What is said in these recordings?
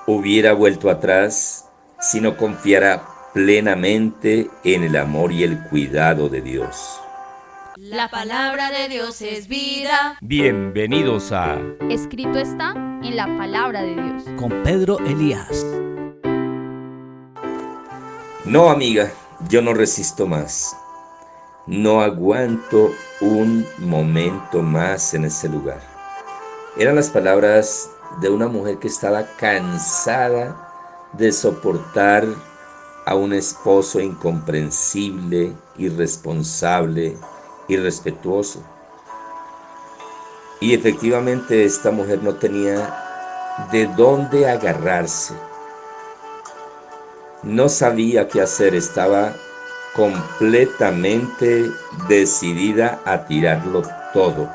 hubiera vuelto atrás si no confiara plenamente en el amor y el cuidado de Dios. La palabra de Dios es vida. Bienvenidos a Escrito está en la palabra de Dios. con Pedro Elías. No, amiga, yo no resisto más. No aguanto un momento más en ese lugar. Eran las palabras de una mujer que estaba cansada de soportar a un esposo incomprensible, irresponsable, irrespetuoso. Y efectivamente esta mujer no tenía de dónde agarrarse. No sabía qué hacer, estaba completamente decidida a tirarlo todo.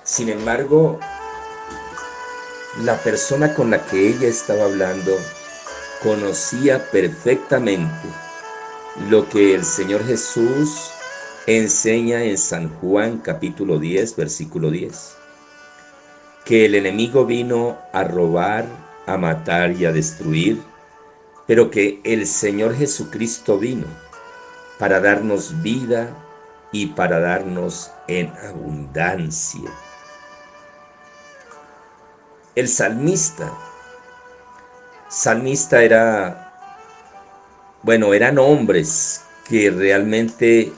Sin embargo, la persona con la que ella estaba hablando conocía perfectamente lo que el Señor Jesús enseña en San Juan capítulo 10, versículo 10, que el enemigo vino a robar, a matar y a destruir, pero que el Señor Jesucristo vino para darnos vida y para darnos en abundancia. El salmista eran hombres que realmente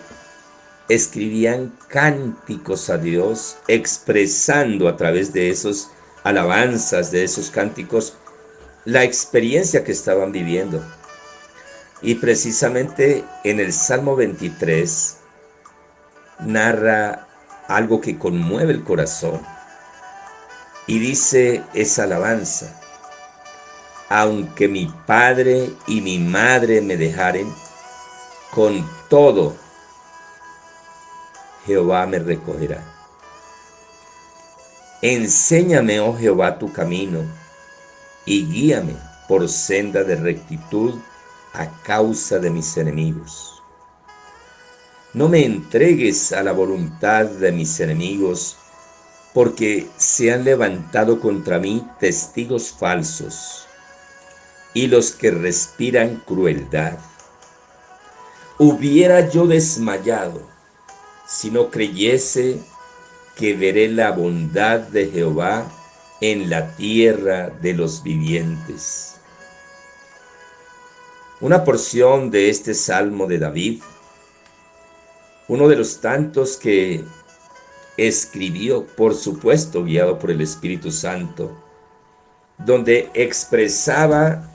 escribían cánticos a Dios, expresando a través de esos alabanzas, de esos cánticos, la experiencia que estaban viviendo. Y precisamente en el Salmo 23 narra algo que conmueve el corazón y dice esa alabanza: aunque mi padre y mi madre me dejaren, con todo Jehová me recogerá. Enséñame, oh Jehová, tu camino y guíame por senda de rectitud a causa de mis enemigos. No me entregues a la voluntad de mis enemigos, porque se han levantado contra mí testigos falsos y los que respiran crueldad. Hubiera yo desmayado si no creyese que veré la bondad de Jehová en la tierra de los vivientes. Una porción de este Salmo de David, uno de los tantos que escribió, por supuesto guiado por el Espíritu Santo, donde expresaba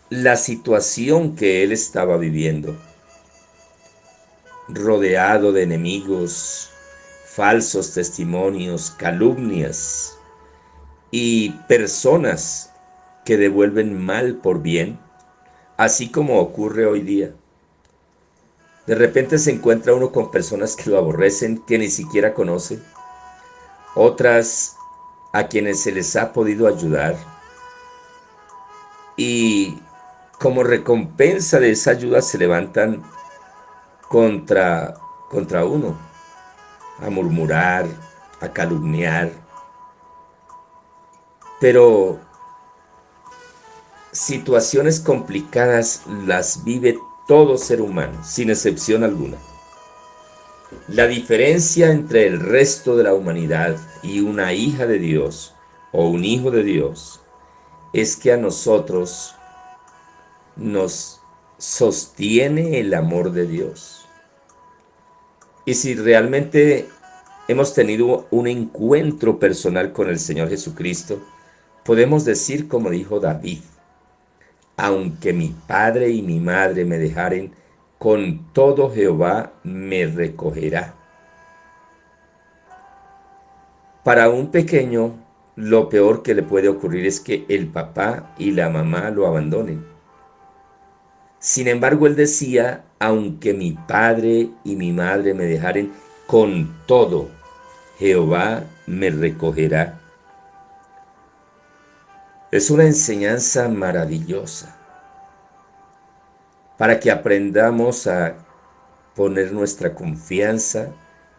la situación que él estaba viviendo, rodeado de enemigos, falsos testimonios, calumnias y personas que devuelven mal por bien, así como ocurre hoy día. De repente se encuentra uno con personas que lo aborrecen, que ni siquiera conoce, otras a quienes se les ha podido ayudar, y como recompensa de esa ayuda se levantan contra uno, a murmurar, a calumniar. Pero situaciones complicadas las vive todo ser humano, sin excepción alguna. La diferencia entre el resto de la humanidad y una hija de Dios o un hijo de Dios es que a nosotros nos sostiene el amor de Dios. Y si realmente hemos tenido un encuentro personal con el Señor Jesucristo, podemos decir como dijo David: aunque mi padre y mi madre me dejaren, con todo Jehová me recogerá. Para un pequeño, lo peor que le puede ocurrir es que el papá y la mamá lo abandonen. Sin embargo, él decía: aunque mi padre y mi madre me dejaren, con todo Jehová me recogerá. Es una enseñanza maravillosa para que aprendamos a poner nuestra confianza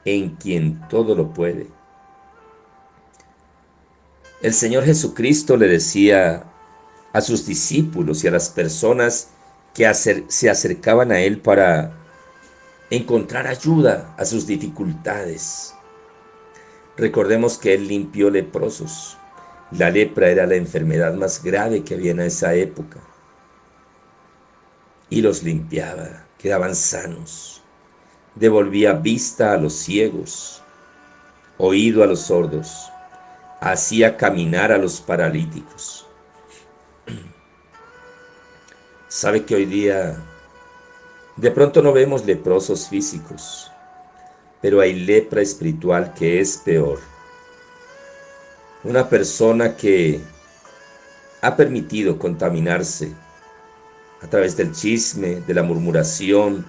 en quien todo lo puede. El Señor Jesucristo le decía a sus discípulos y a las personas que se acercaban a Él para encontrar ayuda a sus dificultades. Recordemos que Él limpió leprosos. La lepra era la enfermedad más grave que había en esa época. Y los limpiaba, quedaban sanos. Devolvía vista a los ciegos, oído a los sordos, hacía caminar a los paralíticos. Sabe que hoy día de pronto no vemos leprosos físicos, pero hay lepra espiritual que es peor. Una persona que ha permitido contaminarse a través del chisme, de la murmuración.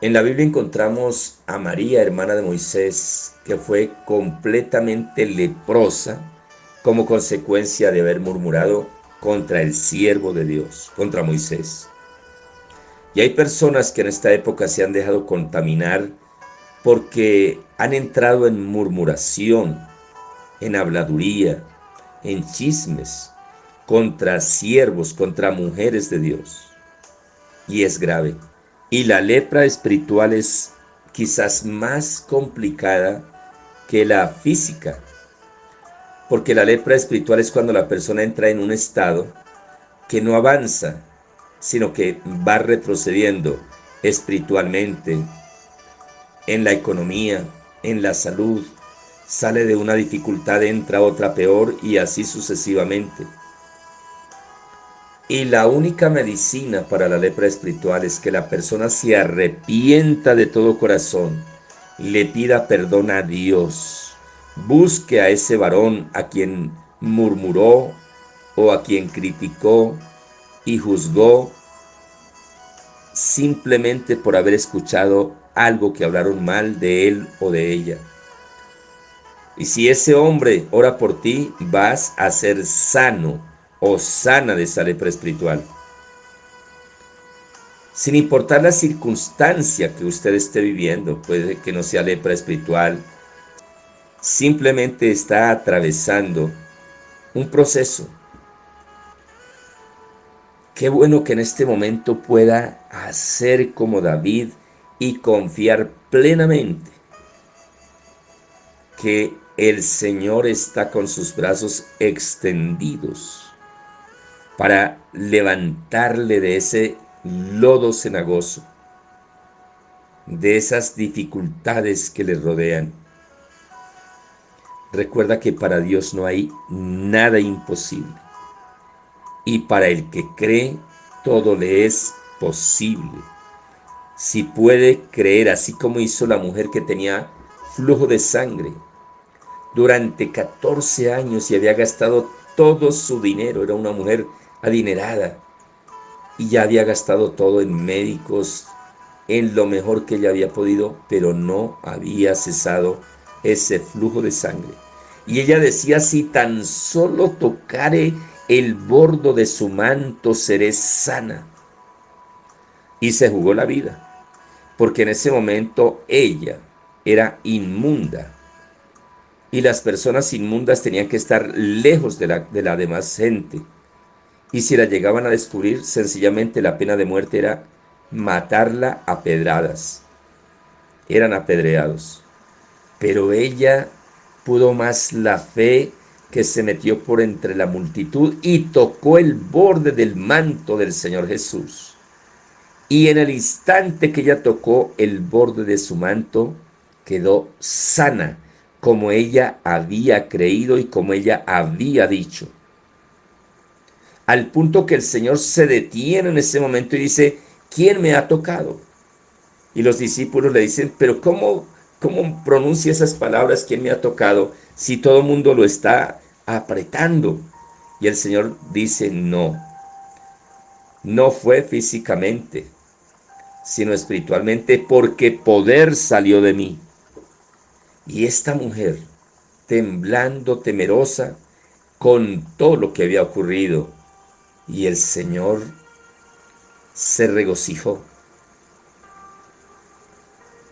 En la Biblia encontramos a María, hermana de Moisés, que fue completamente leprosa como consecuencia de haber murmurado contra el siervo de Dios, contra Moisés. Y hay personas que en esta época se han dejado contaminar porque han entrado en murmuración, en habladuría, en chismes, contra siervos, contra mujeres de Dios. Y es grave. Y la lepra espiritual es quizás más complicada que la física, porque la lepra espiritual es cuando la persona entra en un estado que no avanza, sino que va retrocediendo espiritualmente, en la economía, en la salud, sale de una dificultad, entra otra peor y así sucesivamente. Y la única medicina para la lepra espiritual es que la persona se arrepienta de todo corazón, le pida perdón a Dios, busque a ese varón a quien murmuró o a quien criticó y juzgó simplemente por haber escuchado algo que hablaron mal de él o de ella. Y si ese hombre ora por ti, vas a ser sano o sana de esa lepra espiritual. Sin importar la circunstancia que usted esté viviendo, puede que no sea lepra espiritual, simplemente está atravesando un proceso. Qué bueno que en este momento pueda hacer como David y confiar plenamente que el Señor está con sus brazos extendidos para levantarle de ese lodo cenagoso, de esas dificultades que le rodean. Recuerda que para Dios no hay nada imposible. Y para el que cree, todo le es posible. Si puede creer, así como hizo la mujer que tenía flujo de sangre durante 14 años y había gastado todo su dinero, era una mujer adinerada y ya había gastado todo en médicos, en lo mejor que ella había podido, pero no había cesado ese flujo de sangre. Y ella decía, si tan solo tocare el bordo de su manto, seré sana. Y se jugó la vida, porque en ese momento ella era inmunda. Y las personas inmundas tenían que estar lejos de la demás gente. Y si la llegaban a descubrir, sencillamente la pena de muerte era matarla a pedradas. Eran apedreados. Pero ella pudo más la fe, que se metió por entre la multitud y tocó el borde del manto del Señor Jesús. Y en el instante que ella tocó el borde de su manto, quedó sana, como ella había creído y como ella había dicho. Al punto que el Señor se detiene en ese momento y dice, ¿quién me ha tocado? Y los discípulos le dicen, pero ¿cómo pronuncia esas palabras, quién me ha tocado, si todo el mundo lo está apretando? Y el Señor dice, no fue físicamente, sino espiritualmente, porque poder salió de mí. Y esta mujer, temblando, temerosa, contó lo que había ocurrido, y el Señor se regocijó,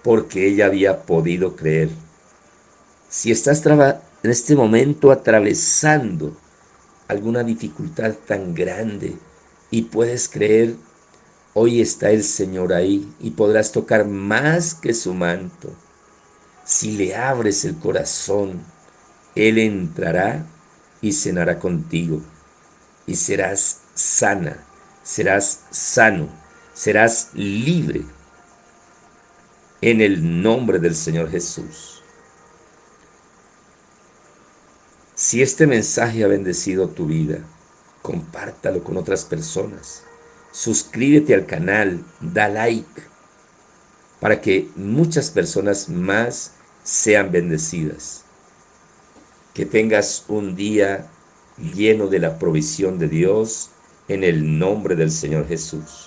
porque ella había podido creer. Si estás en este momento atravesando alguna dificultad tan grande y puedes creer, hoy está el Señor ahí y podrás tocar más que su manto. Si le abres el corazón, Él entrará y cenará contigo y serás sana, serás sano, serás libre en el nombre del Señor Jesús. Si este mensaje ha bendecido tu vida, compártalo con otras personas. Suscríbete al canal, da like, para que muchas personas más sean bendecidas. Que tengas un día lleno de la provisión de Dios en el nombre del Señor Jesús.